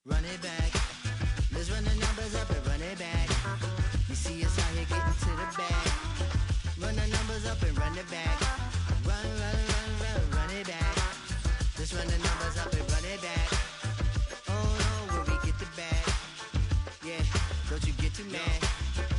Run it back. Let's run the numbers up and run it back. You see us out here getting to the bag. Run the numbers up and run it back. Run it back. Let's run the numbers up and run it back. Oh no, when we get the bag. Yeah, don't you get too mad.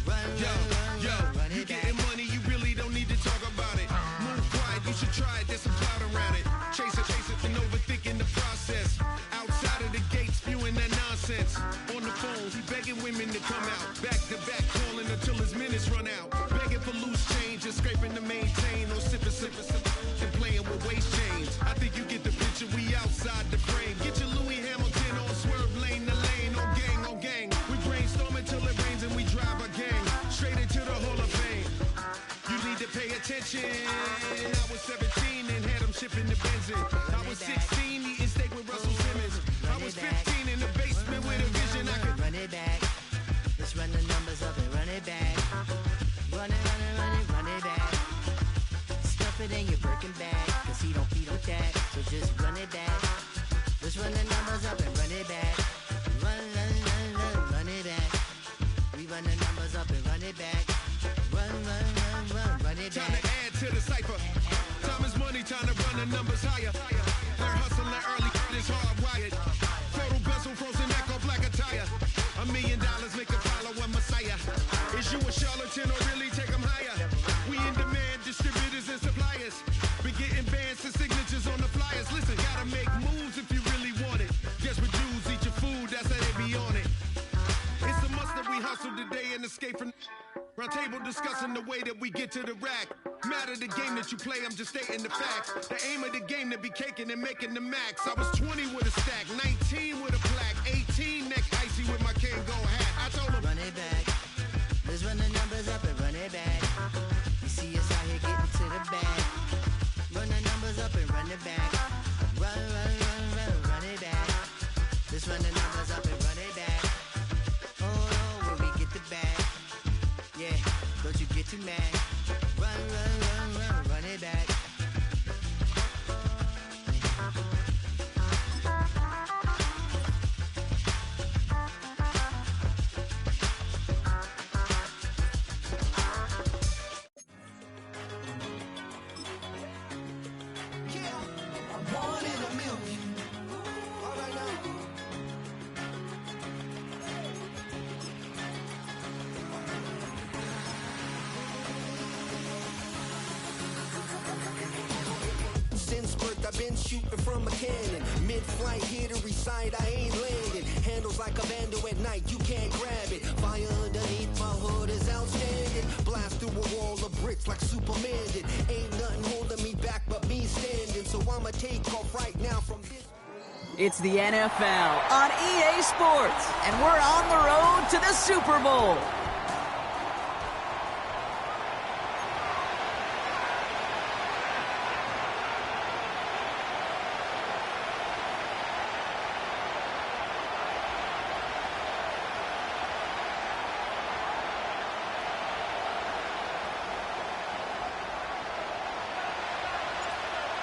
Run it back. You getting money, you really don't need to talk about it. Move quiet, you should try it, there's some clout around it. Chase it, and overthinking the process. Outside of the gate, spewing that nonsense. On the phone, he begging women to come out. Back to back, calling until his minutes run out. Begging for loose change and scraping to maintain. Or sipping, and playing with waist chains. I think you get the picture, we outside the frame. Get your Louis Hamilton on swerve lane to lane. On gang. We brainstorm until it rains and we drive our gang straight into the Hall of Fame. You need to pay attention. I was 17 and had them shipping the Benzin. I was 16 eating steak with Russell Simmons. I was 15 in the basement with a vision. I could run it back. Let's run the numbers up and run it back. Run it back. Stuff it in your Birkin bag, cause he don't feed on that. So just run it back. Let's run the numbers up and run it back. Run it back. We run the numbers up and run it back. Run it time back. to add to the cipher. Time is money, time to run the numbers higher. Learn hustling early, this hardwired. Total bezel, frozen neck or black attire. $1 million make a follow a messiah. Is you a charlatan or really take them higher? We in demand, distributors and suppliers. Be getting bands and signatures on the flyers. Listen, gotta make moves if you really want it. Desperate Jews eat your food, that's how they be on it. It's a must that we hustle today and escape from round table discussing the way that we get to the rack. Matter the game that you play, I'm just stating the facts. The aim of the game to be caking and making the max. I was 20 with a stack, 19 with a plaque, 18 neck icy with my Kango hat. I told him Run it back. Let's run the numbers up and run it back. You see us out here getting to the bag. Run the numbers up and run it back. Run it back. Let's run the numbers up and run it back. Oh no, when we get the bag. Yeah, don't you get too mad. Run it back. Since birth I've been shooting from a cannon. Mid-flight here to recite, I ain't landing. Handles like a vandal at night, you can't grab it. Fire underneath my hood is outstanding. Blast through a wall of bricks like Superman did. Ain't nothing holding me back but me standing. So I'ma take off right now from this. It's the NFL on EA Sports, and we're on the road to the Super Bowl.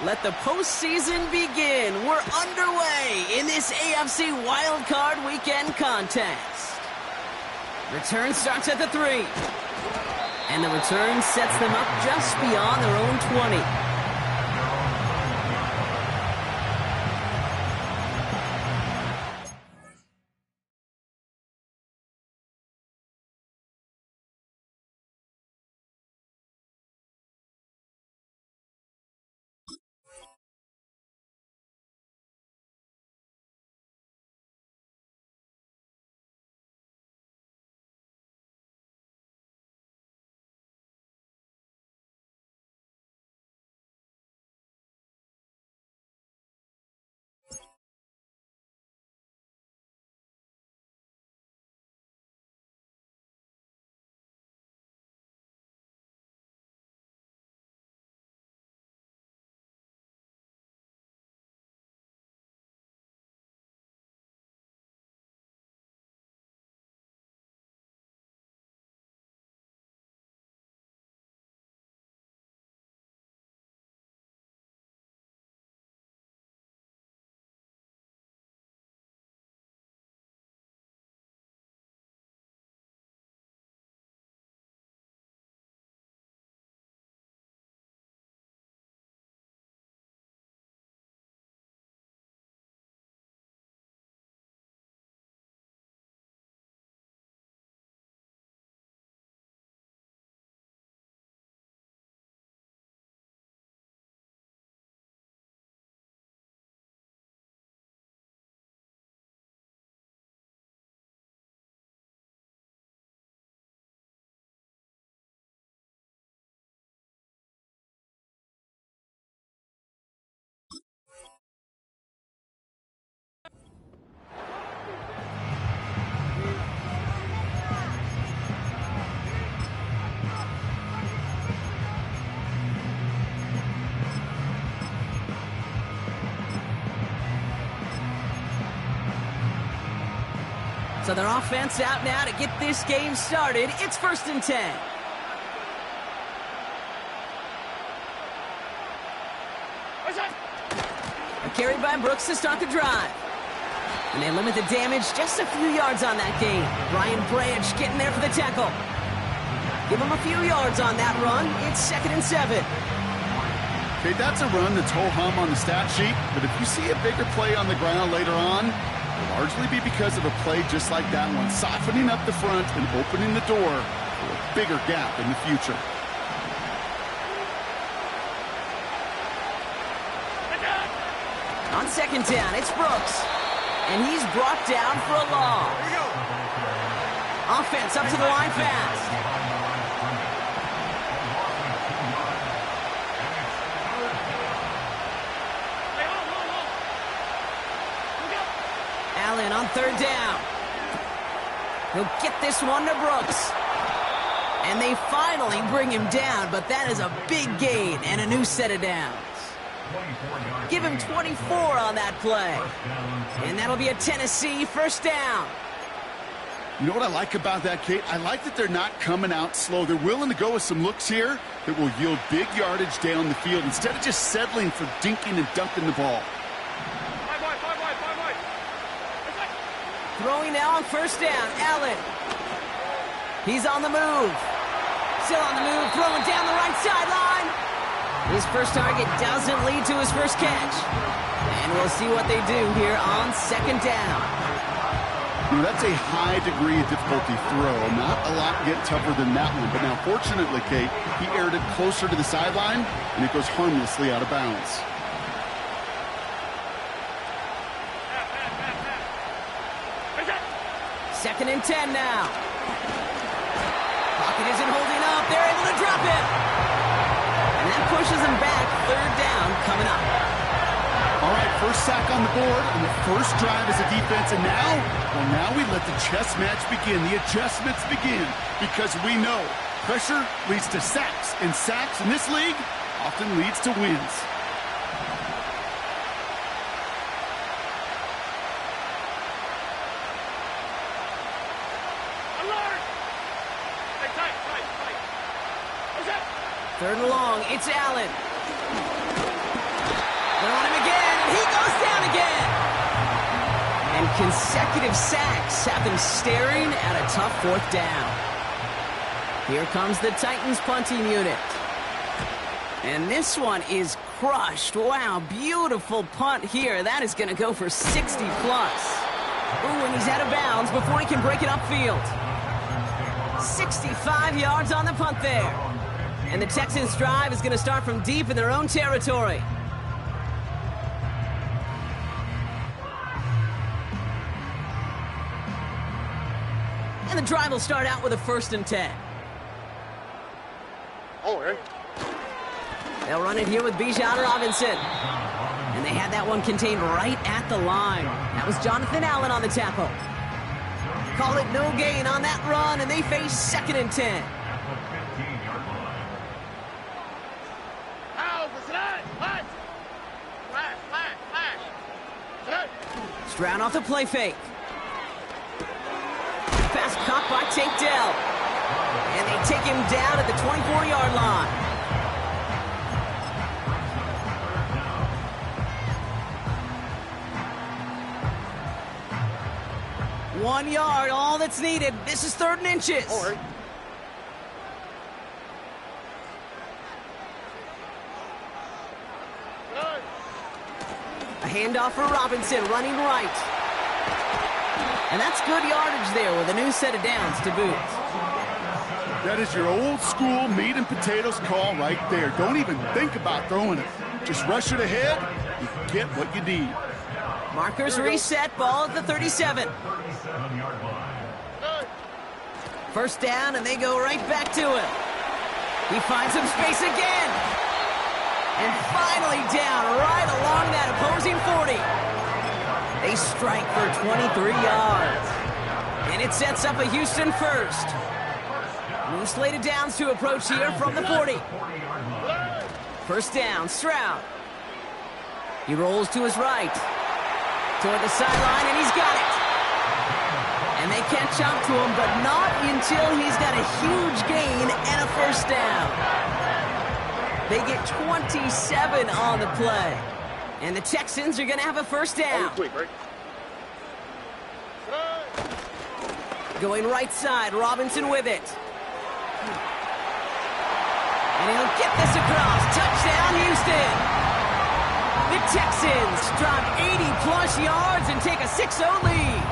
Let the postseason begin. We're underway in this AFC Wildcard Weekend contest. Return starts at the 3. And the return sets them up just beyond their own 20. So their offense out now to get this game started. It's 1st and 10. Carried by Brooks to start the drive. And they limit the damage just a few yards on that game. Brian Branch getting there for the tackle. Give him a few yards on that run. It's 2nd and 7. Okay, that's a run that's ho-hum on the stat sheet, but if you see a bigger play on the ground later on, it'll largely be because of a play just like that one, softening up the front and opening the door for a bigger gap in the future. On 2nd down, it's Brooks. And he's brought down for a loss. Offense up to the line fast. Allen on 3rd down. He'll get this one to Brooks. And they finally bring him down, but that is a big gain and a new set of downs. Give him 24 on that play. And that'll be a Tennessee 1st down. You know what I like about that, Kate? I like that they're not coming out slow. They're willing to go with some looks here that will yield big yardage down the field instead of just settling for dinking and dunking the ball. Throwing now on 1st down, Allen. He's on the move. Still on the move, throwing down the right sideline. His first target doesn't lead to his first catch. And we'll see what they do here on 2nd down. You know, that's a high degree of difficulty throw. Not a lot get tougher than that one. But now, fortunately, Kate, he aired it closer to the sideline, and it goes harmlessly out of bounds. Second and 10 now. Pocket isn't holding up. They're able to drop it. And that pushes them back. 3rd down coming up. All right, first sack on the board and the first drive as a defense. And now we let the chess match begin. The adjustments begin because we know pressure leads to sacks. And sacks in this league often leads to wins. Third and long, it's Allen. They're on him again, and he goes down again. And consecutive sacks have them staring at a tough 4th down. Here comes the Titans punting unit. And this one is crushed. Wow, beautiful punt here. That is going to go for 60 plus. Ooh, and he's out of bounds before he can break it upfield. 65 yards on the punt there. And the Texans' drive is going to start from deep in their own territory. And the drive will start out with a 1st and 10. They'll run it here with Bijan Robinson. And they had that one contained right at the line. That was Jonathan Allen on the tackle. Call it no gain on that run, and they face 2nd and 10. Stroud off the play fake. Pass caught by Tank Dell. And they take him down at the 24-yard line. One yard, all that's needed. This is 3rd and inches. A handoff for Robinson, running right. And that's good yardage there with a new set of downs to boot. That is your old school meat and potatoes call right there. Don't even think about throwing it. Just rush it ahead and get what you need. Markers reset, ball at the 37. 1st down, and they go right back to him. He finds some space again. And finally down right along that opposing 40. They strike for 23 yards. And it sets up a Houston 1st. New slate of downs to approach here from the 40. 1st down, Stroud. He rolls to his right. Toward the sideline, and he's got it. And they catch up to him, but not until he's got a huge gain and a first down. They get 27 on the play. And the Texans are going to have a first down. Going right side, Robinson with it. And he'll get this across. Touchdown, Houston. The Texans drive 80-plus yards and take a 6-0 lead.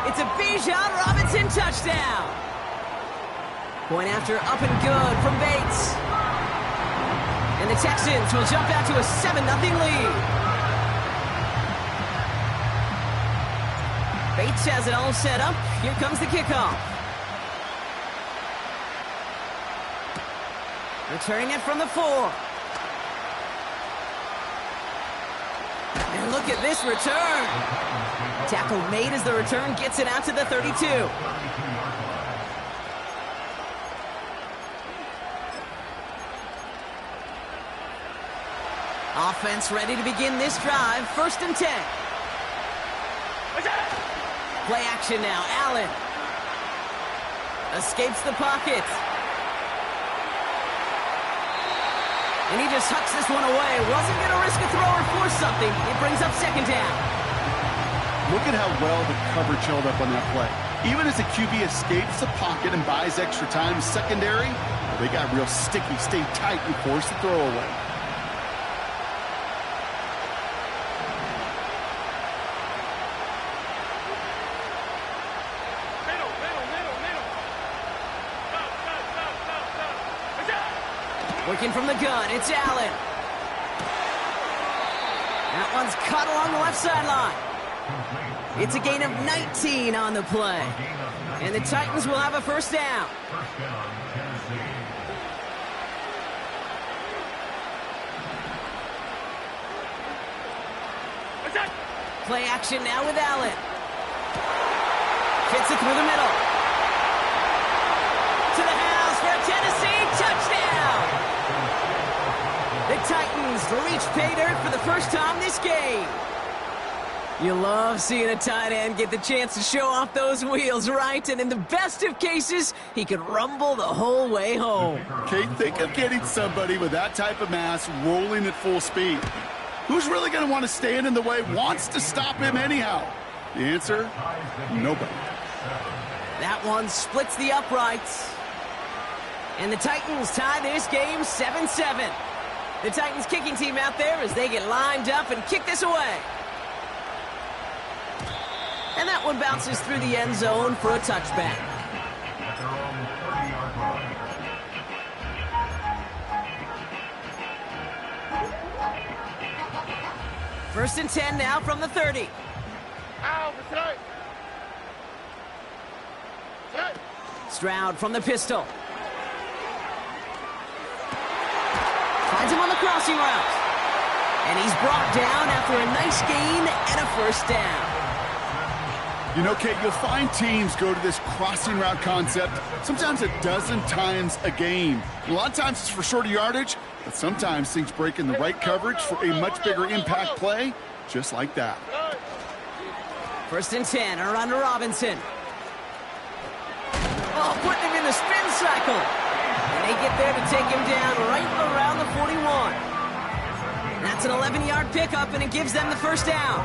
It's a Bijan Robinson touchdown. Point after up and good from Bates. And the Texans will jump out to a 7-0 lead. Bates has it all set up. Here comes the kickoff. Returning it from the 4. And look at this return. Tackle made as the return gets it out to the 32. Offense ready to begin this drive. 1st and 10. Play action now. Allen escapes the pocket. And he just hucks this one away. Wasn't going to risk a throw or force something. It brings up 2nd down. Look at how well the coverage held up on that play. Even as the QB escapes the pocket and buys extra time secondary, they got real sticky, stayed tight, and forced the throw away. Working from the gun, it's Allen. That one's cut along the left sideline. It's a gain of 19 on the play. And the Titans will have a first down. Play action now with Allen. Fits it through the middle. To the house for a Tennessee touchdown. The Titans reach pay dirt for the first time this game. You love seeing a tight end get the chance to show off those wheels, right? And in the best of cases, he could rumble the whole way home. Kate, think of getting somebody with that type of mass rolling at full speed. Who's really going to want to stand in the way, wants to stop him anyhow? The answer, nobody. That one splits the uprights. And the Titans tie this game 7-7. The Titans kicking team out there as they get lined up and kick this away. And that one bounces through the end zone for a touchback. First and 10 now from the 30. Stroud from the pistol. Finds him on the crossing route. And he's brought down after a nice gain and a first down. You know, Kate, you'll find teams go to this crossing route concept sometimes a dozen times a game. A lot of times it's for shorter yardage, but sometimes things break in the right coverage for a much bigger impact play, just like that. First and 10, around to Robinson. Oh, putting him in the spin cycle. And they get there to take him down right around the 41. That's an 11-yard pickup, and it gives them the first down.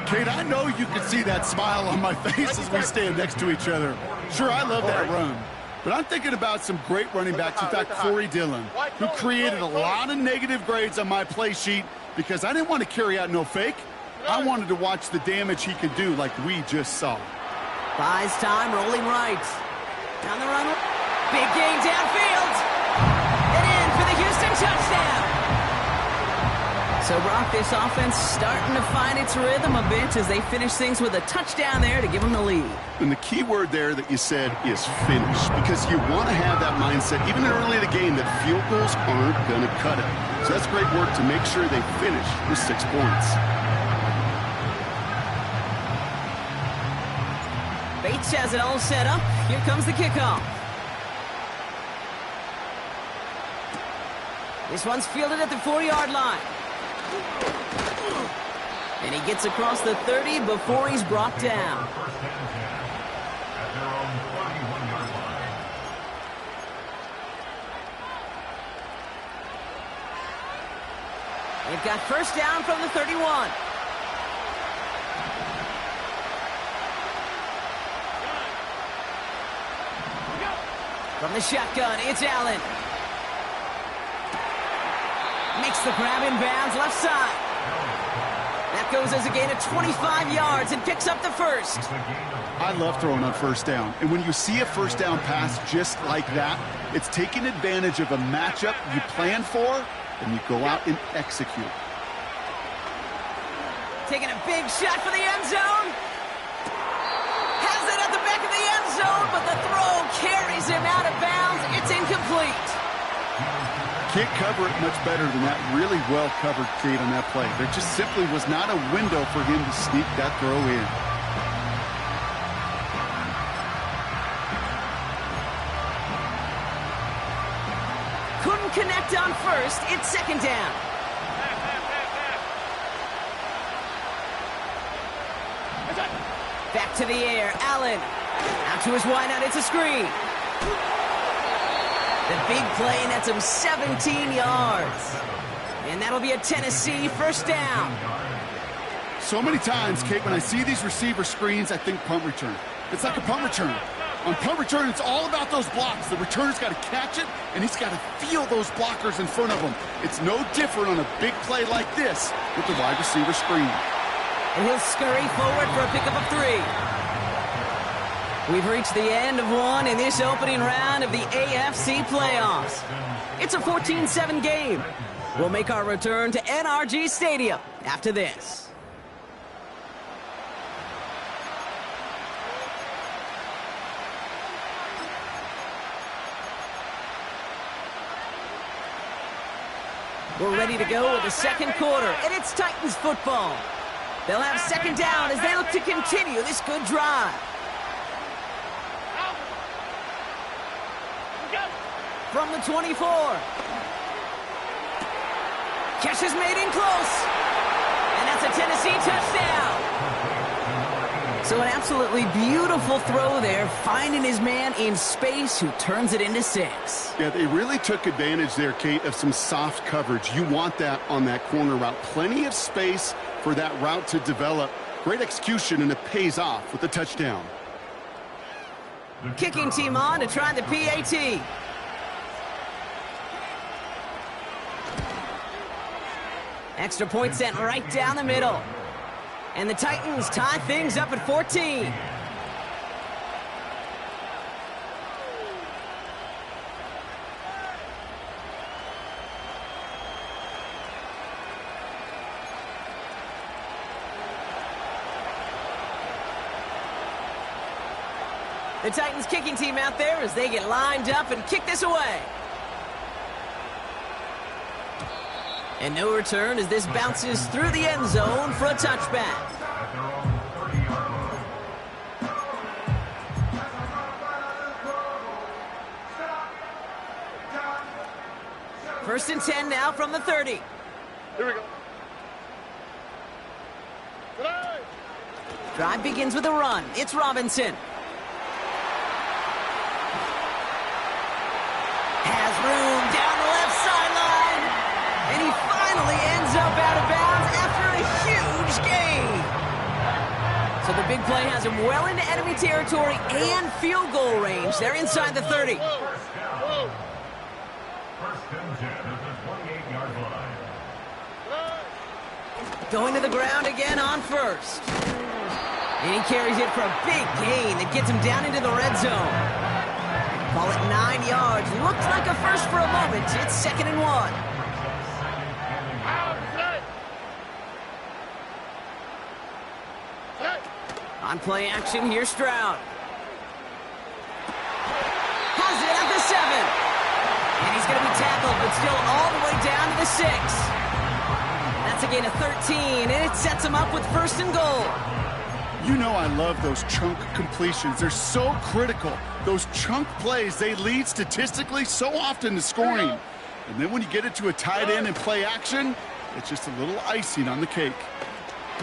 Kate, I know you can see that smile on my face as we stand next to each other. Sure, I love that run. But I'm thinking about some great running backs. In fact, Corey Dillon, who created a lot of negative grades on my play sheet because I didn't want to carry out no fake. I wanted to watch the damage he could do like we just saw. Buys time, rolling right. Down the run. Big gain downfield. And in for the Houston touchdown. So, Brock, this offense starting to find its rhythm a bit as they finish things with a touchdown there to give them the lead. And the key word there that you said is finish, because you want to have that mindset, even early in the game, that field goals aren't going to cut it. So that's great work to make sure they finish with 6 points. Bates has it all set up. Here comes the kickoff. This one's fielded at the 4-yard line. And he gets across the 30 before he's brought down. They've got first down from the 31. From the shotgun, it's Allen. Makes the grab in bounds, left side. That goes as a gain of 25 yards and picks up the first. I love throwing on first down. And when you see a first down pass just like that, it's taking advantage of a matchup you plan for, and you go out and execute. Taking a big shot for the end zone. Has it at the back of the end zone, but the throw carries him out of bounds. It's incomplete. Can't cover it much better than that. Really well covered, Kate, on that play. There just simply was not a window for him to sneak that throw in. Couldn't connect on first. It's second down. Back to the air. Allen. Out to his wideout. It's a screen. The big play nets him 17 yards. And that'll be a Tennessee first down. So many times, Kate, when I see these receiver screens, I think punt return. It's like a punt return. On punt return, it's all about those blocks. The returner's got to catch it, and he's got to feel those blockers in front of him. It's no different on a big play like this with the wide receiver screen. And he'll scurry forward for a pickup of 3. We've reached the end of one in this opening round of the AFC playoffs. It's a 14-7 game. We'll make our return to NRG Stadium after this. We're ready to go with the second quarter, and it's Titans football. They'll have second down as they look to continue this good drive. From the 24. Catch is made in close. And that's a Tennessee touchdown. So an absolutely beautiful throw there, finding his man in space who turns it into 6. Yeah, they really took advantage there, Kate, of some soft coverage. You want that on that corner route. Plenty of space for that route to develop. Great execution, and it pays off with the touchdown. Kicking team on to try the PAT. Extra point sent right down the middle. And the Titans tie things up at 14. The Titans kicking team out there as they get lined up and kick this away. And no return as this bounces through the end zone for a touchback. First and 10 now from the 30. Here we go. Drive begins with a run. It's Robinson. Has room down the left sideline. And he finally ends up out of bounds after a huge gain. So the big play has him well into enemy territory and field goal range. They're inside the 30. Going to the ground again on first. And he carries it for a big gain that gets him down into the red zone. Call it 9 yards. Looked like a first for a moment. It's 2nd and 1. On play action, here's Stroud. Has it at the 7. And he's going to be tackled, but still all the way down to the 6. That's a gain of 13, and it sets him up with 1st and goal. You know I love those chunk completions. They're so critical. Those chunk plays, they lead statistically so often to scoring. And then when you get it to a tight end and play action, it's just a little icing on the cake.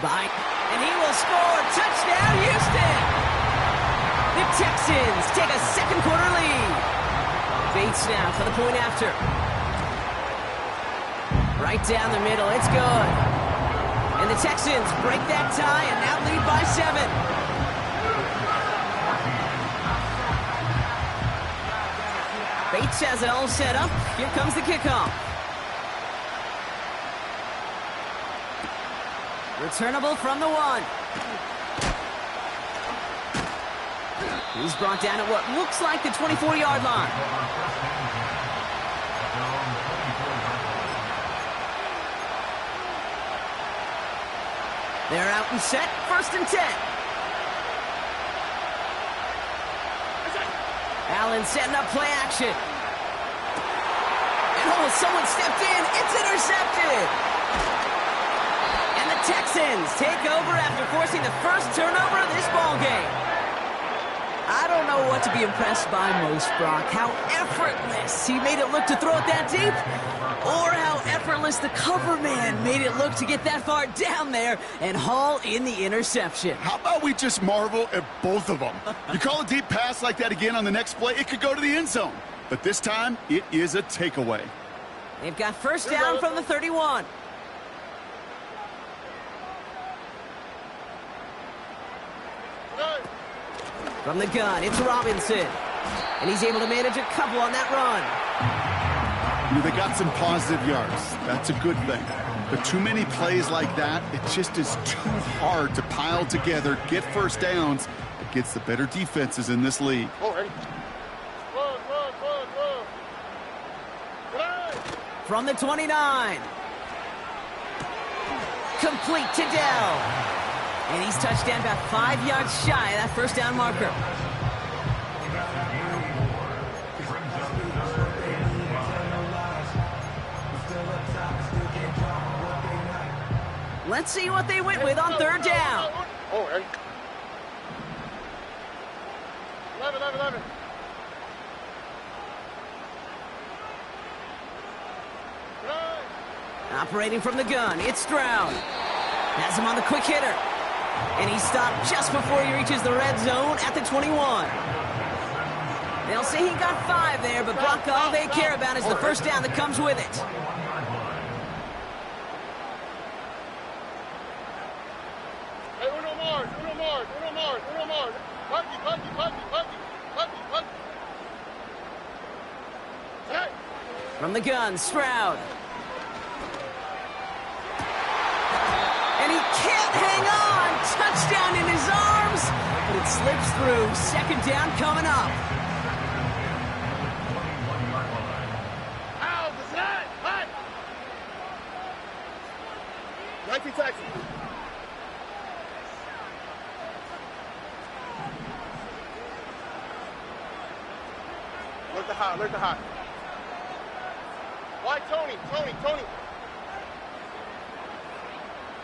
Bye. And he will score. Touchdown, Houston! The Texans take a second quarter lead. Bates now for the point after. Right down the middle, it's good. And the Texans break that tie and now lead by 7. Bates has it all set up. Here comes the kickoff. Returnable from the 1. He's brought down at what looks like the 24-yard line. They're out and set, 1st and 10. Allen setting up play action. And someone stepped in. It's intercepted. And the Texans take over after forcing the first turnover of this ballgame. I don't know what to be impressed by most, Brock. How effortless he made it look to throw it that deep, or how effortless the cover man made it look to get that far down there and haul in the interception. How about we just marvel at both of them? You call a deep pass like that again on the next play, it could go to the end zone. But this time, it is a takeaway. They've got first down from the 31. From the gun, it's Robinson. And he's able to manage a couple on that run. They got some positive yards. That's a good thing. But too many plays like that, it just is too hard to pile together, get first downs against the better defenses in this league. From the 29. Complete to Dell. And he's touched down about 5 yards shy of that first down marker. Let's see what they went with on 3rd down. 11. Operating from the gun, it's Stroud. Has him on the quick hitter. And he stopped just before he reaches the red zone at the 21. They'll say he got 5 there, but Brock, all they care about is the first down that comes with it. Hey, uno more. Hey. From the gun, Stroud. And he can't hang on. Touchdown in his arms, but it slips through. 2nd down coming up. Ow, the snap! Hot! 19 Texans. Alert the hot. Why, Tony?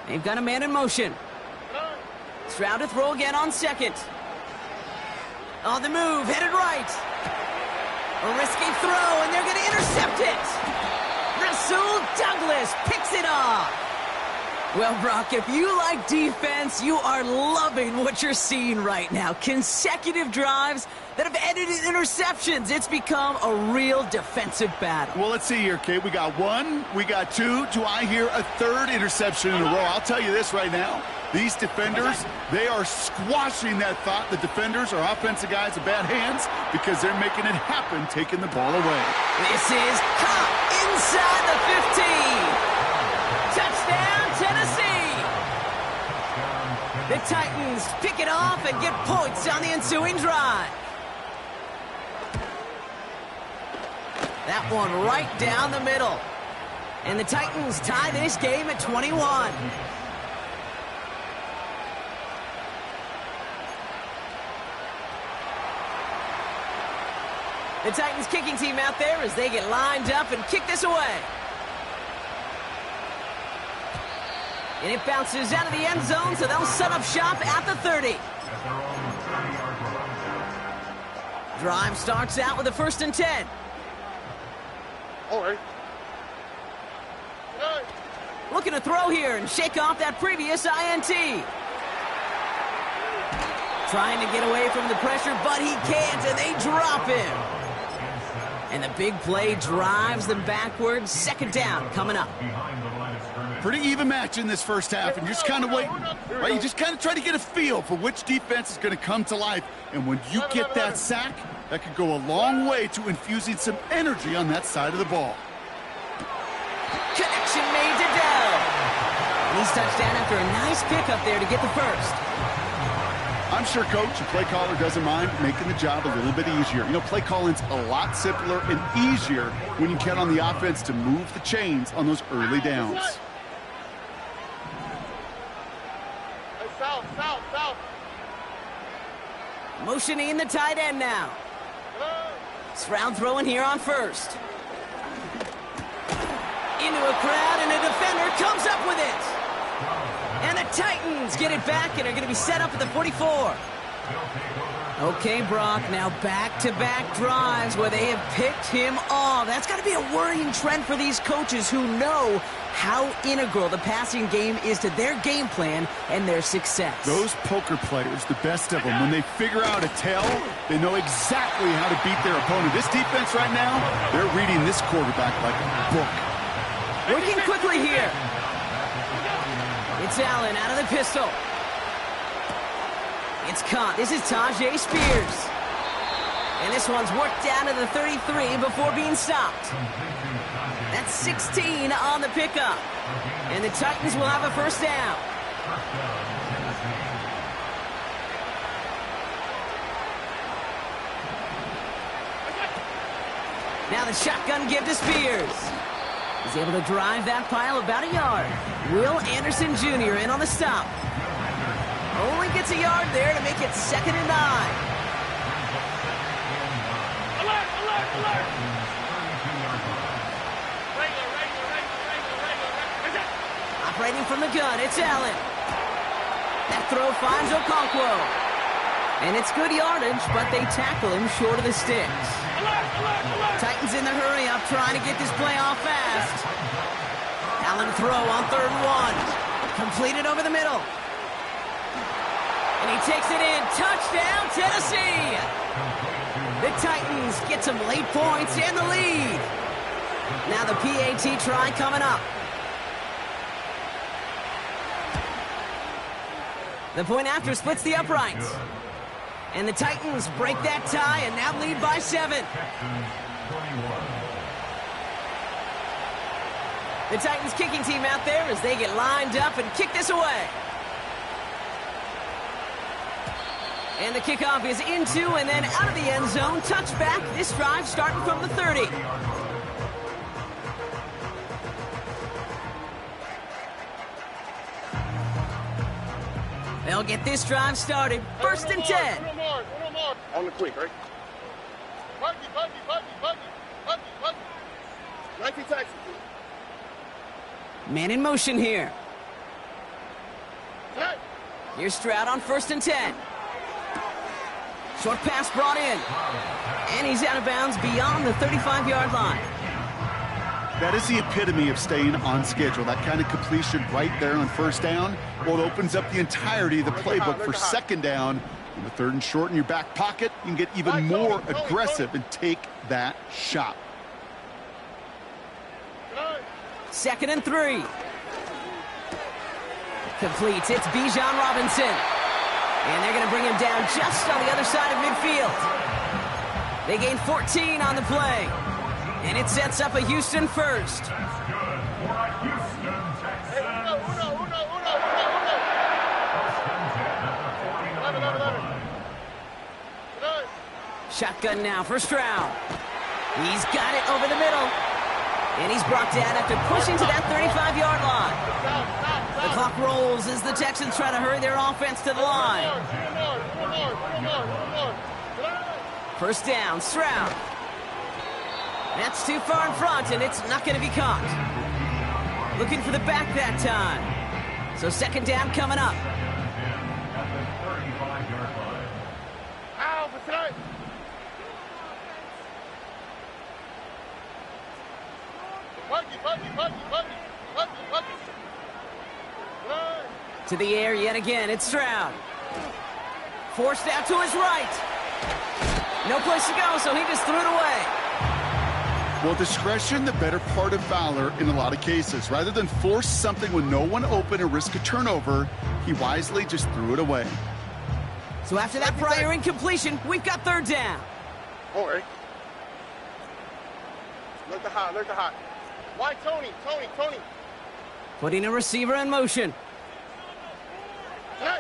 They've got a man in motion. Stroud to throw again on 2nd. On the move, headed right. A risky throw, and they're going to intercept it. Rasul Douglas picks it off. Well, Brock, if you like defense, you are loving what you're seeing right now. Consecutive drives that have ended in interceptions. It's become a real defensive battle. Well, let's see here, Kate. We got 1, we got 2. Do I hear a 3rd interception in a row? I'll tell you this right now. These defenders, they are squashing that thought. The defenders are offensive guys with bad hands because they're making it happen, taking the ball away. This is caught inside the 15. Touchdown, Tennessee. The Titans pick it off and get points on the ensuing drive. That one right down the middle. And the Titans tie this game at 21. The Titans kicking team out there as they get lined up and kick this away. And it bounces out of the end zone, so they'll set up shop at the 30. Drive starts out with a 1st and 10. All right. Looking to throw here and shake off that previous INT. Trying to get away from the pressure, but he can't, and they drop him. And the big play drives them backwards. Second down coming up. Pretty even match in this first half, and you're just kind of waiting. Right? You just kind of try to get a feel for which defense is going to come to life. And when you get that sack, that could go a long way to infusing some energy on that side of the ball. Connection made to Dell. He's touchdown after a nice pickup there to get the first. I'm sure coach and play caller doesn't mind making the job a little bit easier. You know, play calling's a lot simpler and easier when you count on the offense to move the chains on those early downs. South. Motioning the tight end now. Stroud throwing here on first. Into a crowd, and a defender comes up with it. And the Titans get it back and are going to be set up at the 44. Okay, Brock, now back-to-back drives where they have picked him off. That's got to be a worrying trend for these coaches who know how integral the passing game is to their game plan and their success. Those poker players, the best of them, when they figure out a tell, they know exactly how to beat their opponent. This defense right now, they're reading this quarterback like a book. Working quickly here. It's Allen out of the pistol. It's caught. This is Tajay Spears. And this one's worked down to the 33 before being stopped. That's 16 on the pickup. And the Titans will have a first down. Now the shotgun give to Spears. He's able to drive that pile about a yard. Will Anderson Jr. in on the stop. Only gets a yard there to make it 2nd and 9. Alert! Operating from the gun, it's Allen. That throw finds Okonkwo. And it's good yardage, but they tackle him short of the sticks. Titans in the hurry-up, trying to get this play off fast. Allen throw on 3rd and 1. Completed over the middle. And he takes it in. Touchdown, Tennessee! The Titans get some late points and the lead. Now the PAT try coming up. The point after splits the uprights. And the Titans break that tie and now lead by 7. The Titans kicking team out there as they get lined up and kick this away. And the kickoff is into and then out of the end zone. Touchback. This drive starting from the 30. They'll get this drive started. 1st and 10. On the quick, right? Buggy. 19 Texas. Man in motion here. Here's Stroud on 1st and 10. Short pass brought in. And he's out of bounds beyond the 35-yard line. That is the epitome of staying on schedule. That kind of completion right there on 1st down. Well, it opens up the entirety of the playbook for 2nd down. On the 3rd and short in your back pocket, you can get even more aggressive and take that shot. 2nd and 3. Completes. It's Bijan Robinson. And they're going to bring him down just on the other side of midfield. They gain 14 on the play. And it sets up a Houston first. Shotgun now for Stroud. He's got it over the middle. And he's brought down after pushing to that 35-yard line. The clock rolls as the Texans try to hurry their offense to the line. 1st down, Stroud. That's too far in front, and it's not going to be caught. Looking for the back that time. So 2nd down coming up. To the air yet again, it's Stroud. Forced out to his right. No place to go, so he just threw it away. Well, discretion, the better part of valor in a lot of cases. Rather than force something with no one open and risk a turnover, he wisely just threw it away. So after that prior incompletion, we've got third down. All right. Look the hot, look the hot. Why Tony? Putting a receiver in motion. Hey.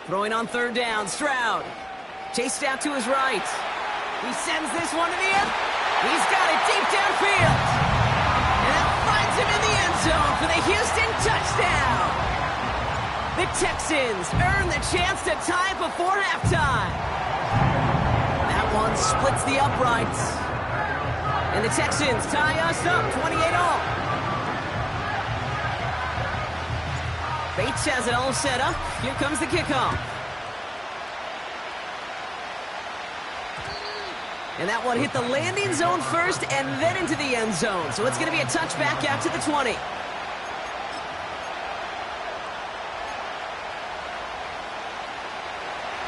Throwing on third down, Stroud. Chased out to his right. He sends this one to the end. He's got it deep downfield. And that finds him in the end zone for the Houston touchdown. The Texans earn the chance to tie before halftime. That one splits the uprights. And the Texans tie us up 28-all. Bates has it all set up. Here comes the kickoff. And that one hit the landing zone first and then into the end zone. So it's going to be a touchback out to the 20.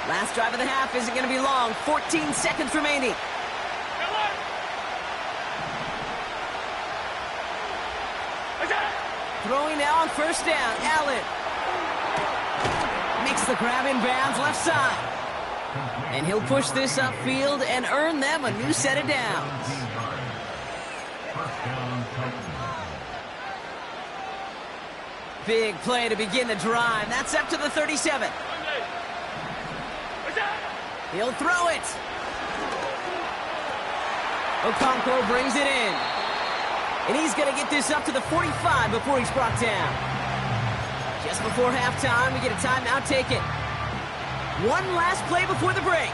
Last drive of the half isn't going to be long. 14 seconds remaining. Throwing now on first down. Allen makes the grab in bounds left side. And he'll push this upfield and earn them a new set of downs. Big play to begin the drive. That's up to the 37. He'll throw it. Okonkwo brings it in. And he's going to get this up to the 45 before he's brought down. Just before halftime, we get a timeout taken. One last play before the break.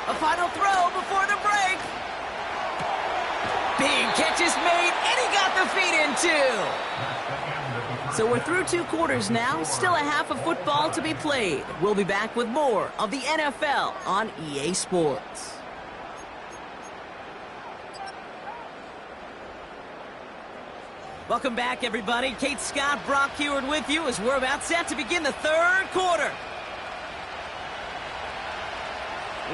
A final throw before the break. Big catch is made, and he got the feet in too. So we're through 2 quarters now. Still a half of football to be played. We'll be back with more of the NFL on EA Sports. Welcome back, everybody. Kate Scott, Brock Huard with you as we're about set to begin the third quarter.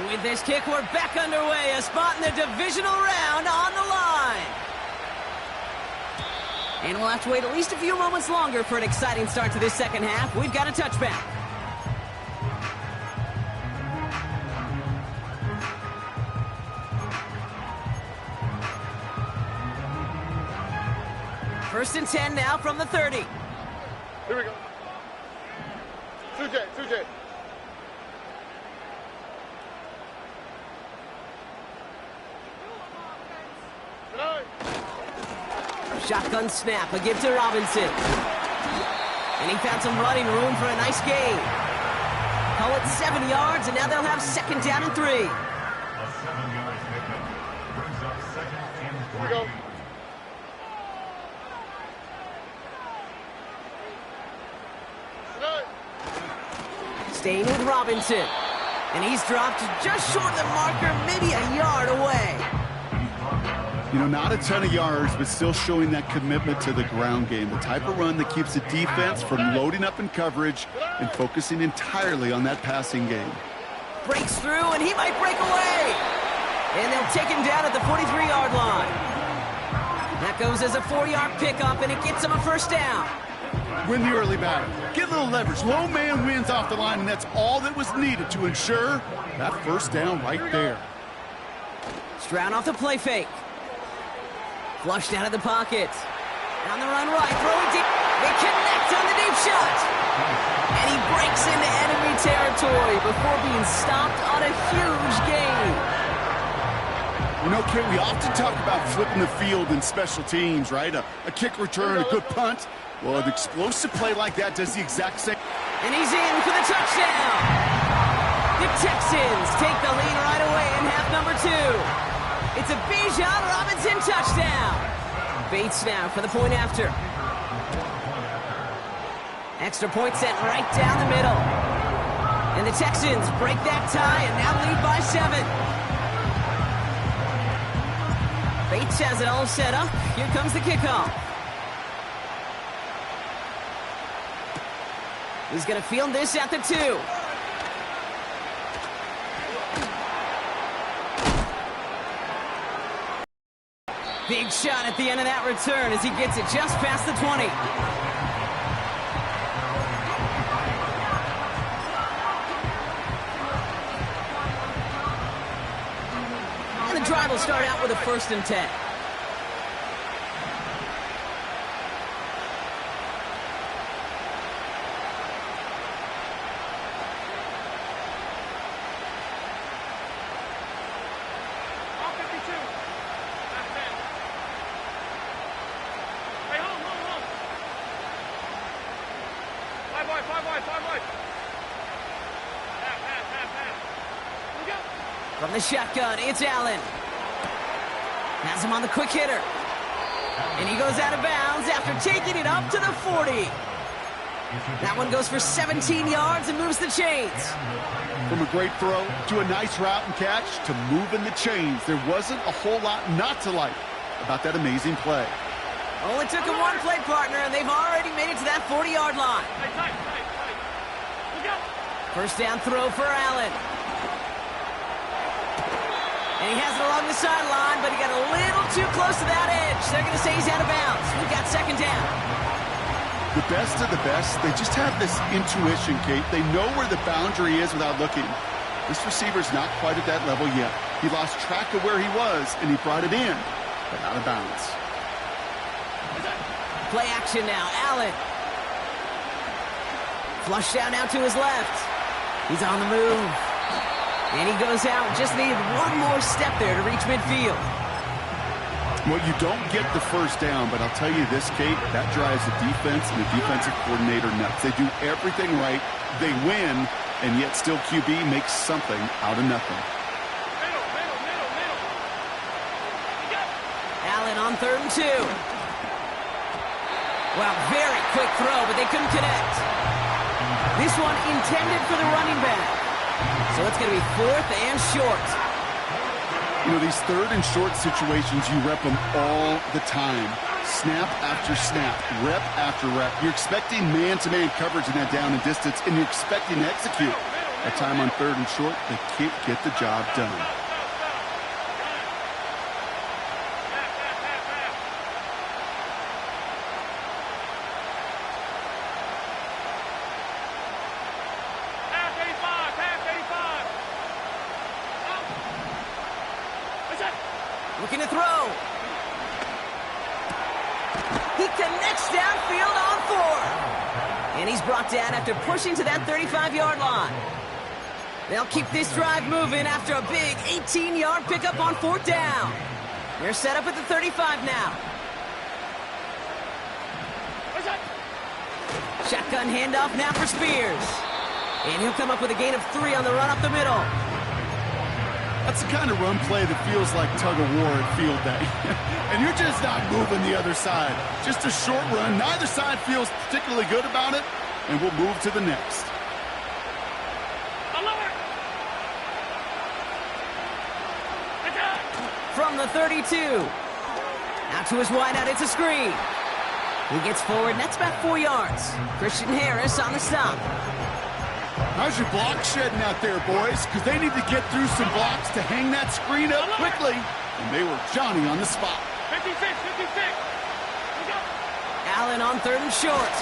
With this kick, we're back underway. A spot in the divisional round on the line. And we'll have to wait at least a few moments longer for an exciting start to this second half. We've got a touchback. First and 10 now from the 30. Here we go. 2J. Shotgun snap, a give to Robinson. And he found some running room for a nice gain. Call it 7 yards, and now they'll have second down and 3. Here we go. Staying with Robinson. And he's dropped just short of the marker, maybe a yard away. You know, not a ton of yards, but still showing that commitment to the ground game. The type of run that keeps the defense from loading up in coverage and focusing entirely on that passing game. Breaks through, and he might break away. And they'll take him down at the 43-yard line. That goes as a 4-yard pickup, and it gets him a first down. Win the early battle. Get a little leverage. Low man wins off the line, and that's all that was needed to ensure that first down right there. Stroud off the play fake. Flushed out of the pocket. On the run right, throw it deep. They connect on the deep shot. And he breaks into enemy territory before being stopped on a huge gain. You know, Kate, we often talk about flipping the field in special teams, right? A kick return, a good punt. Well, an explosive play like that does the exact same. And he's in for the touchdown. The Texans take the lead right away in half number 2. It's a Bijan Robinson touchdown. Bates now for the point after. Extra point set right down the middle. And the Texans break that tie and now lead by 7. Bates has it all set up. Here comes the kickoff. He's going to field this at the 2. Big shot at the end of that return as he gets it just past the 20. And the drive will start out with a 1st and 10. From the shotgun, it's Allen. Has him on the quick hitter. And he goes out of bounds after taking it up to the 40. That one goes for 17 yards and moves the chains. From a great throw to a nice route and catch to moving the chains, there wasn't a whole lot not to like about that amazing play. Only took him one play, partner, and they've already made it to that 40-yard line. First down throw for Allen. And he has it along the sideline, but he got a little too close to that edge. They're going to say he's out of bounds. We've got 2nd down. The best of the best, they just have this intuition, Kate. They know where the boundary is without looking. This receiver's not quite at that level yet. He lost track of where he was, and he brought it in, but out of bounds. Play action now. Allen. Flush down now to his left. He's on the move. And he goes out. Just needed one more step there to reach midfield. Well, you don't get the first down, but I'll tell you this, Kate, that drives the defense and the defensive coordinator nuts. They do everything right. They win, and yet still QB makes something out of nothing. Allen on 3rd and 2. Well, very quick throw, but they couldn't connect. This one intended for the running back. So it's going to be 4th and short. You know, these 3rd and short situations, you rep them all the time. Snap after snap, rep after rep. You're expecting man-to-man coverage in that down and distance, and you're expecting to execute. That time on 3rd and short, they can't get the job done. Looking to throw. He connects downfield on 4. And he's brought down after pushing to that 35-yard line. They'll keep this drive moving after a big 18-yard pickup on 4th down. They're set up at the 35 now. Shotgun handoff now for Spears. And he'll come up with a gain of 3 on the run up the middle. That's the kind of run play that feels like tug-of-war at field day. And you're just not moving the other side. Just a short run. Neither side feels particularly good about it, and we'll move to the next. From the 32. Out to his wideout, it's a screen. He gets forward, and that's about 4 yards. Christian Harris on the stop. How's your block shedding out there, boys? Because they need to get through some blocks to hang that screen up quickly. And they were Johnny on the spot. 56. Allen on 3rd and short.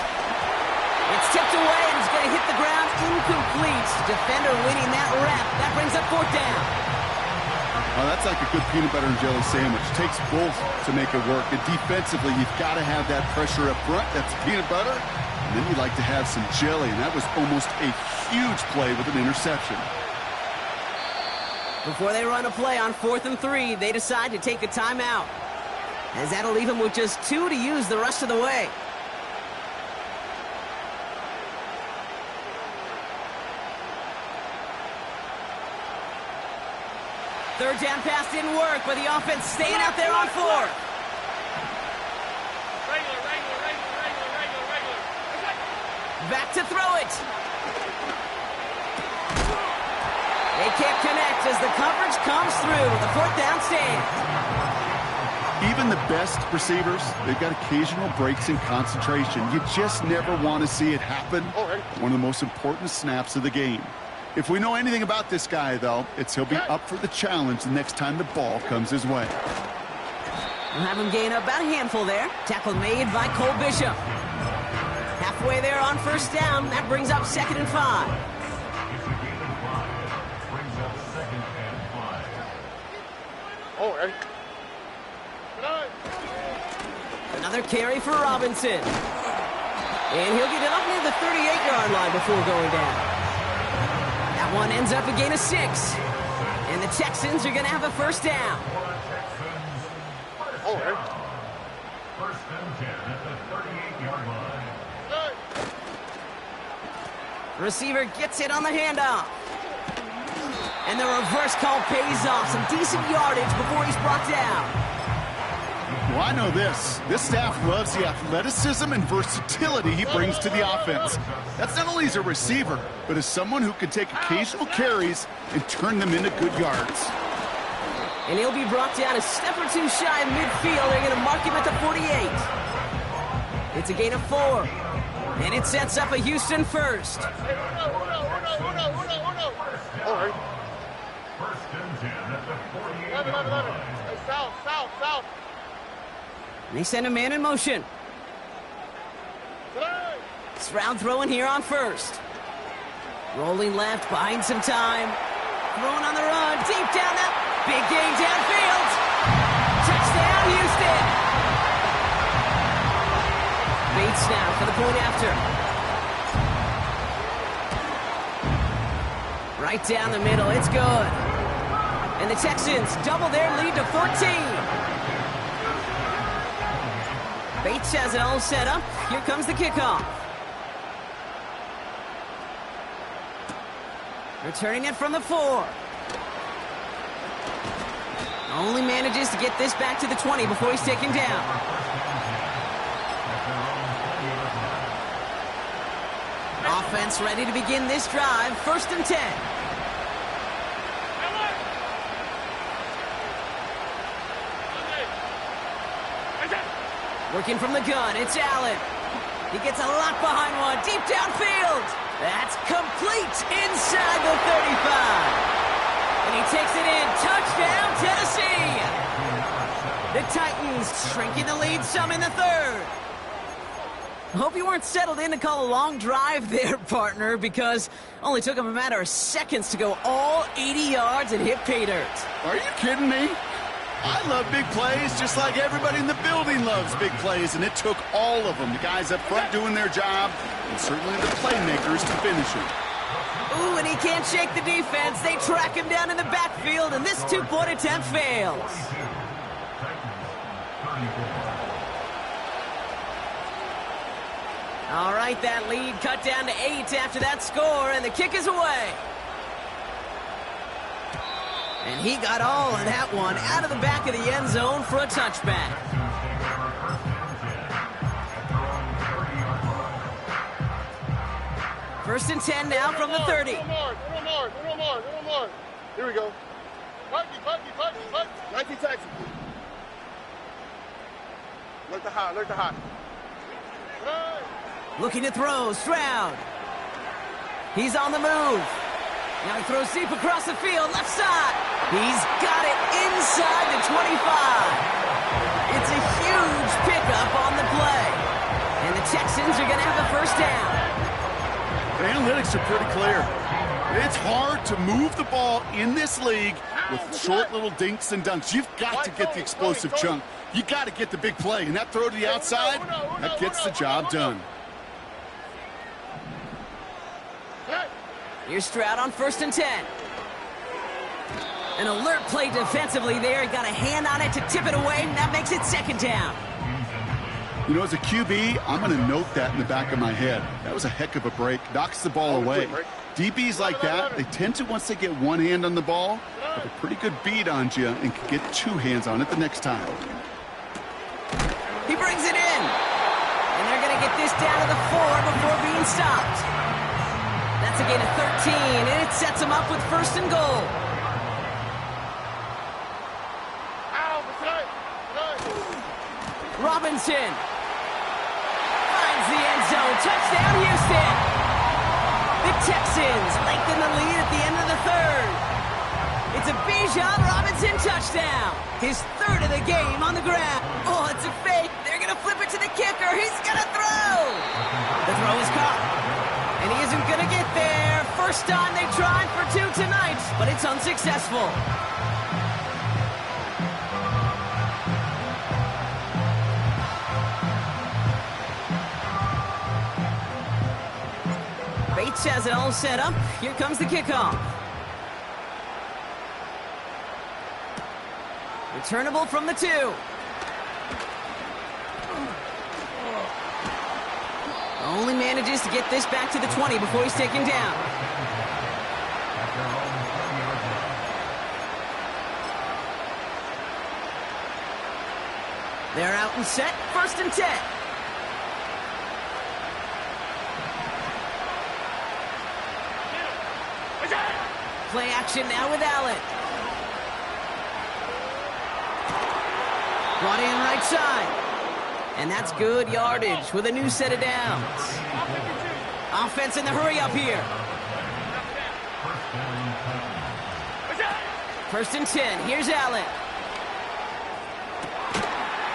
It's tipped away, and it's going to hit the ground incomplete. Defender winning that rep. That brings up 4th down. Oh, that's like a good peanut butter and jelly sandwich. Takes both to make it work. And defensively, you've got to have that pressure up front. That's peanut butter. And then you'd like to have some jelly. And that was almost a huge play with an interception. Before they run a play on 4th and 3, they decide to take a timeout, as that'll leave them with just 2 to use the rest of the way. Third down pass didn't work, but the offense staying out there on 4. Regular. Back to throw it. They can't connect as the coverage comes through. The 4th down stand. Even the best receivers, they've got occasional breaks in concentration. You just never want to see it happen. One of the most important snaps of the game. If we know anything about this guy, though, it's he'll be up for the challenge the next time the ball comes his way. We'll have him gain about a handful there. Tackle made by Cole Bishop. Halfway there on first down. That brings up 2nd and 5. Oh, ready? Another carry for Robinson. And he'll get it up near the 38-yard line before going down. That one ends up a gain of 6. And the Texans are going to have a first down. Oh, ready? First and 10 at the 38-yard line. Receiver gets it on the handoff. And the reverse call pays off. Some decent yardage before he's brought down. Well, I know this. This staff loves the athleticism and versatility he brings to the offense. That's not only as a receiver, but as someone who can take occasional carries and turn them into good yards. And he'll be brought down a step or two shy of midfield. They're going to mark him at the 48. It's a gain of 4. And it sets up a Houston first. Oh, ready? First and 10 at the 48-yard line. Hey, south. And they send a man in motion. Stroud throwing here on first. Rolling left, buying some time. Throwing on the run, deep down that big gain downfield. Touchdown, Houston. Bates now for the point after. Right down the middle, it's good. And the Texans double their lead to 14. Bates has it all set up. Here comes the kickoff. Returning it from the 4. Only manages to get this back to the 20 before he's taken down. Offense ready to begin this drive. First and 10. Working from the gun, it's Allen. He gets a lot behind one, deep downfield. That's complete inside the 35. And he takes it in. Touchdown, Tennessee. The Titans shrinking the lead some in the 3rd. I hope you weren't settled in to call a long drive there, partner, because only took him a matter of seconds to go all 80 yards and hit pay dirt. Are you kidding me? I love big plays just like everybody in the building loves big plays, and it took all of them. The guys up front doing their job, and certainly the playmakers to finish it. Ooh, and he can't shake the defense. They track him down in the backfield, and this 2-point attempt fails. All right, that lead cut down to 8 after that score, and the kick is away. And he got all of that one out of the back of the end zone for a touchback. First and 10 now from the 30. Little more. Here we go. Parky. 19 taxi. Look the hot. Looking to throw, Stroud. He's on the move. Now he throws deep across the field, left side. He's got it inside the 25. It's a huge pickup on the play. And the Texans are going to have a first down. The analytics are pretty clear. It's hard to move the ball in this league with short little dinks and dunks. You've got to get the explosive chunk. You got to get the big play. And that throw to the outside, that gets the job done. Here's Stroud on first and 10. An alert play defensively there. He got a hand on it to tip it away, and that makes it second down. You know, as a QB, I'm going to note that in the back of my head. That was a heck of a break. Knocks the ball away. DBs like that, they tend to, once they get one hand on the ball, have a pretty good beat on you and can get 2 hands on it the next time. He brings it in. And they're going to get this down to the 4 before being stopped. That's a gain of 13, and it sets him up with first and goal. Robinson finds the end zone. Touchdown, Houston. The Texans lengthen the lead at the end of the 3rd. It's a Bijan Robinson touchdown. His 3rd of the game on the ground. a fake. They're going to flip it to the kicker. He's going to throw. The throw is caught. And he isn't going to get there. First time they tried for two tonight, but it's unsuccessful. Bates has it all set up. Here comes the kickoff. Returnable from the 2. Only manages to get this back to the 20 before he's taken down. They're out and set. 1st and 10. Play action now with Allen. Brought in right side. And that's good yardage with a new set of downs. Offense in the hurry up here. 1st and 10. Here's Allen.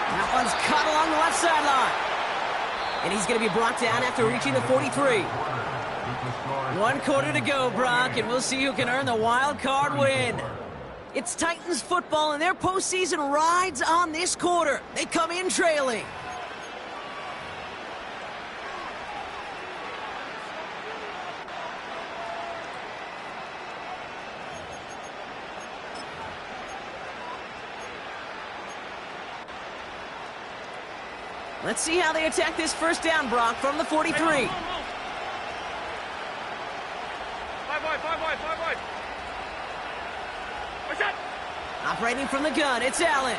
That one's caught along the left sideline. And he's going to be brought down after reaching the 43. 1 quarter to go, Brock, and we'll see who can earn the wild card win. It's Titans football, and their postseason rides on this quarter. They come in trailing. Let's see how they attack this first down, Brock, from the 43. Five wide. Operating from the gun, it's Allen.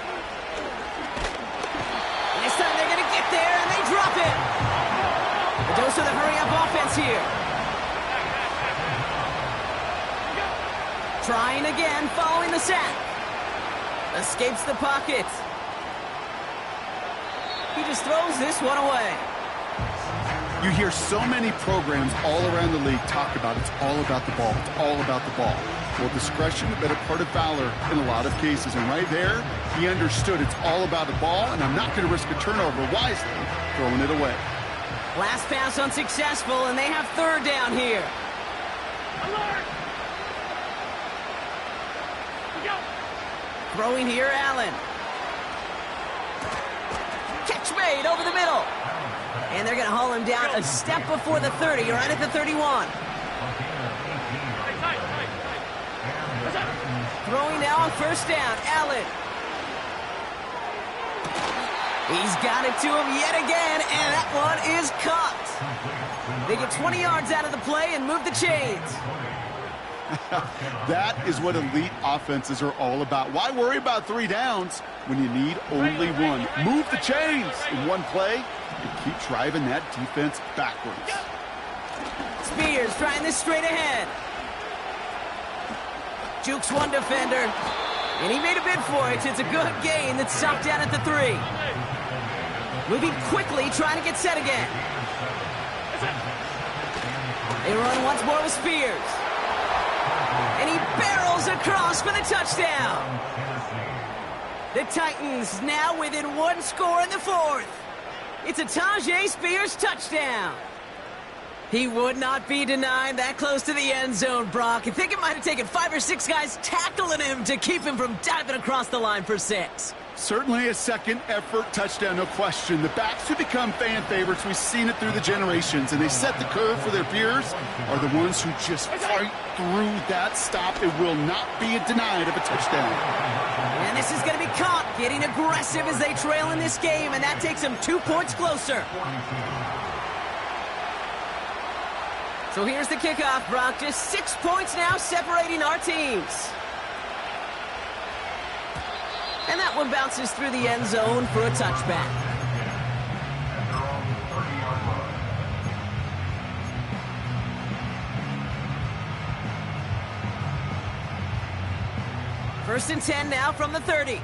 This time they're going to get there, and they drop it. A dose of the hurry-up offense here. Trying again, following the sack. Escapes the pocket. He just throws this one away. You hear so many programs all around the league talk about it's all about the ball. It's all about the ball. Well, discretion, a better part of valor in a lot of cases. And right there, he understood it's all about the ball, and I'm not going to risk a turnover wisely, throwing it away. Last pass unsuccessful, and they have 3rd down here. Alert! Throwing here, Allen. Catch made over the middle. And they're going to haul him down a step before the 30, right at the 31. Throwing now on 1st down, Allen. He's got it to him yet again, and that one is caught. They get 20 yards out of the play and move the chains. That is what elite offenses are all about. Why worry about 3 downs when you need only 1? Move the chains in one play and keep driving that defense backwards. Spears trying this straight ahead. Jukes one defender, and he made a bid for it. It's a good gain that's stopped down at the 3. Moving quickly, trying to get set again. They run once more with Spears. And he barrels across for the touchdown. The Titans now within 1 score in the 4th. It's a Tyjae Spears touchdown. He would not be denied that close to the end zone, Brock. I think it might have taken 5 or 6 guys tackling him to keep him from diving across the line for 6. Certainly a second effort touchdown, no question. The backs who become fan favorites, we've seen it through the generations, and they set the curve for their peers, are the ones who just fight through that stop. It will not be denied of a touchdown. And this is going to be caught, getting aggressive as they trail in this game, and that takes them 2 points closer. So here's the kickoff, Brock. Just 6 points now separating our teams. And that one bounces through the end zone for a touchback. First and 10 now from the 30.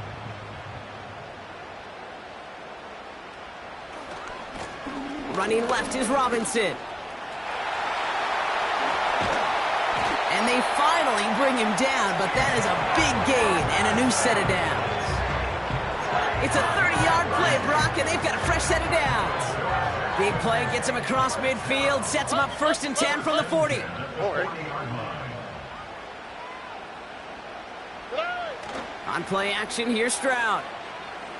Running left is Robinson. And they finally bring him down, but that is a big gain and a new set of downs. It's a 30-yard play, Brock, and they've got a fresh set of downs. Big play gets him across midfield, sets him up 1st and 10 from the 40. On play action, here's Stroud.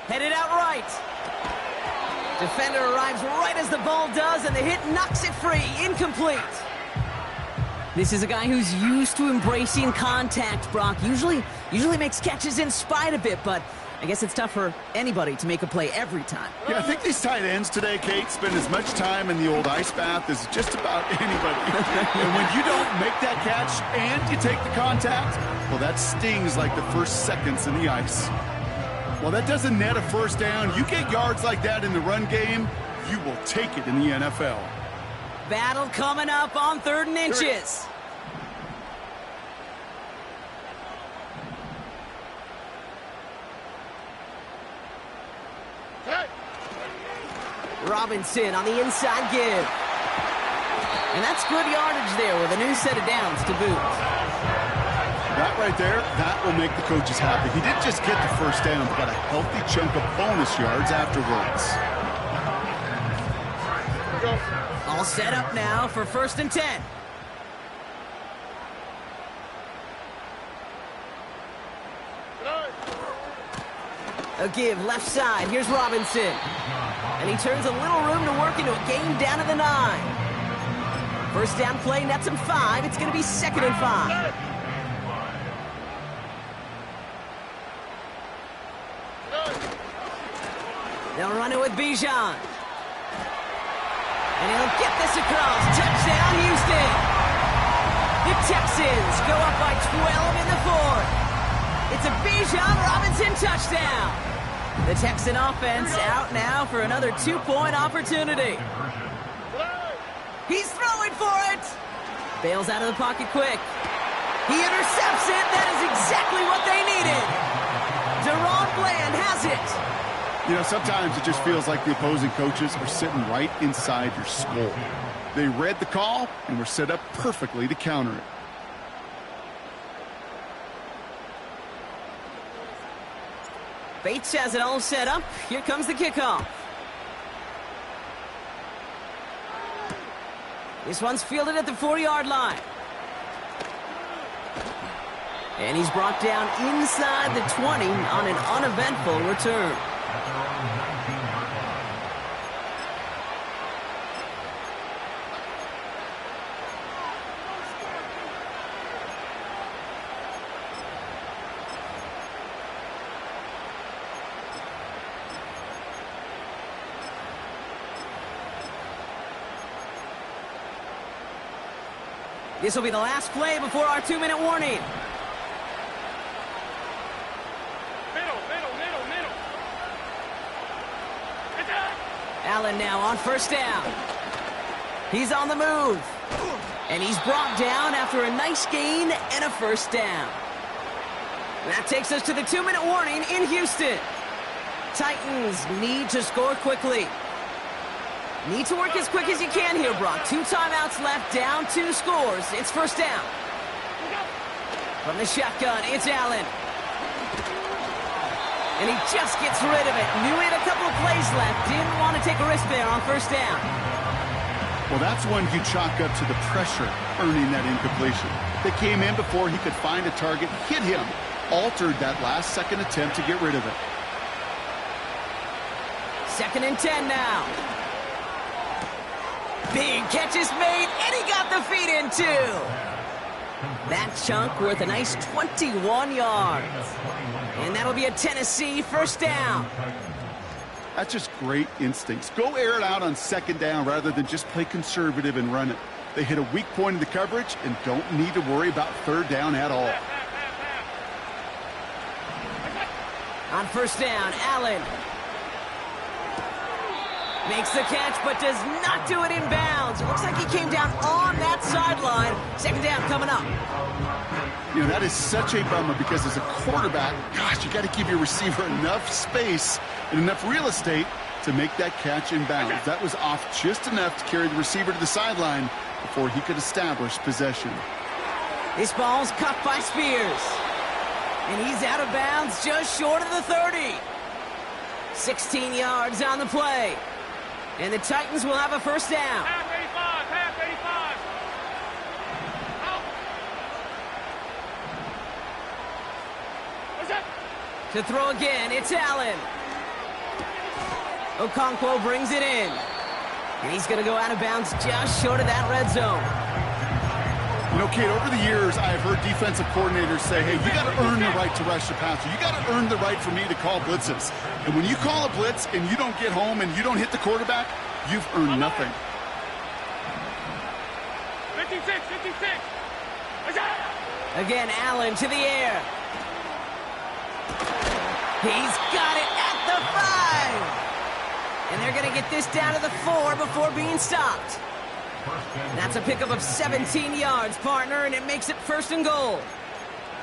Headed out right. Defender arrives right as the ball does, and the hit knocks it free. Incomplete. This is a guy who's used to embracing contact, Brock. Usually makes catches in spite of it, but I guess it's tough for anybody to make a play every time. Yeah, I think these tight ends today, Kate, spend as much time in the old ice bath as just about anybody. And when you don't make that catch and you take the contact, well, that stings like the first seconds in the ice. Well, that doesn't net a first down. You get yards like that in the run game, you will take it in the NFL. Battle coming up on 3rd and inches. Robinson on the inside give. And that's good yardage there with a new set of downs to boot. That right there, that will make the coaches happy. He didn't just get the first down, but got a healthy chunk of bonus yards afterwards. All set up now for 1st and 10. A give left side. Here's Robinson. And he turns a little room to work into a game down to the 9. First down play nets him 5. It's going to be 2nd and 5. They'll run it with Bijan. And he'll get this across. Touchdown, Houston. The Texans go up by 12 in the 4th. It's a Bijan Robinson touchdown. The Texan offense out now for another 2-point opportunity. He's throwing for it. Bails out of the pocket quick. He intercepts it. That is exactly what they needed. Deron Bland has it. You know, sometimes it just feels like the opposing coaches are sitting right inside your skull. They read the call and were set up perfectly to counter it. Bates has it all set up. Here comes the kickoff. This one's fielded at the 40-yard line. And he's brought down inside the 20 on an uneventful return. This will be the last play before our 2-minute warning. Allen now on 1st down. He's on the move. And he's brought down after a nice gain and a 1st down. That takes us to the 2-minute warning in Houston. Titans need to score quickly. Need to work as quick as you can here, Brock. 2 timeouts left, down 2 scores. It's 1st down. From the shotgun, it's Allen. And he just gets rid of it. Knew he had a couple of plays left. Didn't want to take a risk there on 1st down. Well, that's one you chalk up to the pressure earning that incompletion. They came in before he could find a target, hit him, altered that last-second attempt to get rid of it. 2nd and 10 now. Big catch is made, and he got the feet in, too. That chunk worth a nice 21 yards. And that'll be a Tennessee 1st down. That's just great instincts. Go air it out on 2nd down rather than just play conservative and run it. They hit a weak point in the coverage and don't need to worry about 3rd down at all. On 1st down, Allen makes the catch, but does not do it in bounds. It looks like he came down on that sideline. 2nd down coming up. You know, that is such a bummer because as a quarterback, gosh, you got to give your receiver enough space and enough real estate to make that catch in bounds. That was off just enough to carry the receiver to the sideline before he could establish possession. This ball's caught by Spears. And he's out of bounds just short of the 30. 16 yards on the play. And the Titans will have a first down. Half 85, half 85. Out. What's that? To throw again, it's Allen. Okonkwo brings it in. And he's going to go out of bounds just short of that red zone. You know, Kate, over the years, I've heard defensive coordinators say, hey, you got to earn the right to rush the passer. You got to earn the right for me to call blitzes. And when you call a blitz and you don't get home and you don't hit the quarterback, you've earned nothing. 56, 56. What's that? Again, Allen to the air. He's got it at the 5. And they're going to get this down to the 4 before being stopped. That's a pickup of 17 yards, partner, and it makes it first and goal.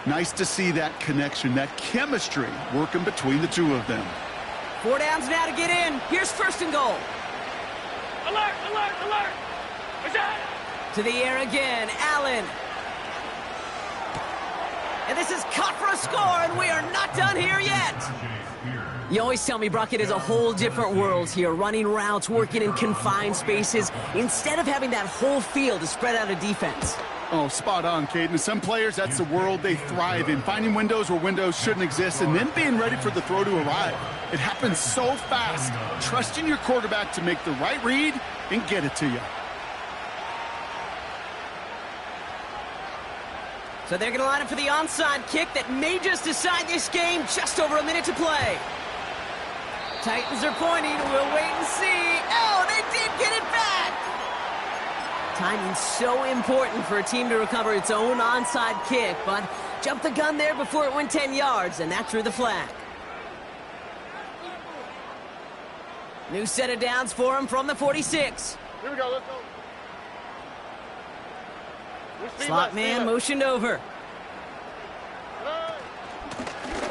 Nice to see that connection, that chemistry working between the two of them. 4 downs now to get in. Here's first and goal. Alert, alert, alert. What's that? To the air again, Allen. And this is caught for a score, and we are not done here yet. You always tell me, Brock, it is a whole different world here, running routes, working in confined spaces, instead of having that whole field to spread out a defense. Oh, spot on, Caden. Some players, that's the world they thrive in, finding windows where windows shouldn't exist, and then being ready for the throw to arrive. It happens so fast. Trusting your quarterback to make the right read and get it to you. So they're going to line up for the onside kick that may just decide this game. Just over a minute to play. Titans are pointing. We'll wait and see. Oh, they did get it back. Timing's so important for a team to recover its own onside kick, but jumped the gun there before it went 10 yards, and that drew the flag. New set of downs for him from the 46. Here we go, let's go. Slot man motioned over.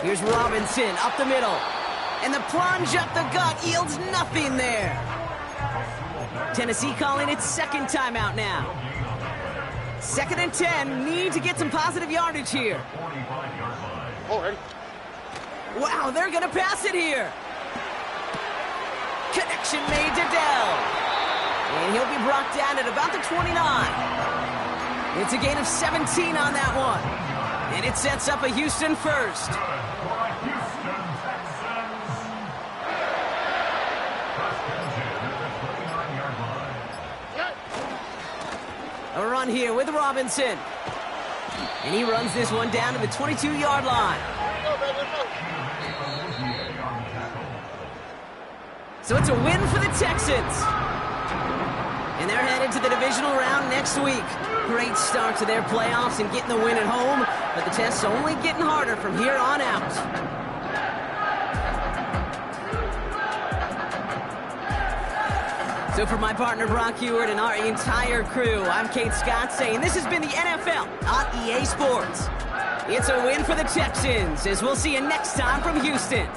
Here's Robinson up the middle. And the plunge up the gut yields nothing there. Tennessee calling its second timeout now. 2nd and 10. Need to get some positive yardage here. Oh, ready? Wow, they're going to pass it here. Connection made to Dell. And he'll be brought down at about the 29. It's a gain of 17 on that one. And it sets up a Houston first. A run here with Robinson. And he runs this one down to the 22-yard line. So it's a win for the Texans. And they're headed to the divisional round next week. Great start to their playoffs and getting the win at home, but the test's only getting harder from here on out. So for my partner Brock Huard and our entire crew, I'm Kate Scott saying this has been the NFL on EA Sports. It's a win for the Texans, as we'll see you next time from Houston.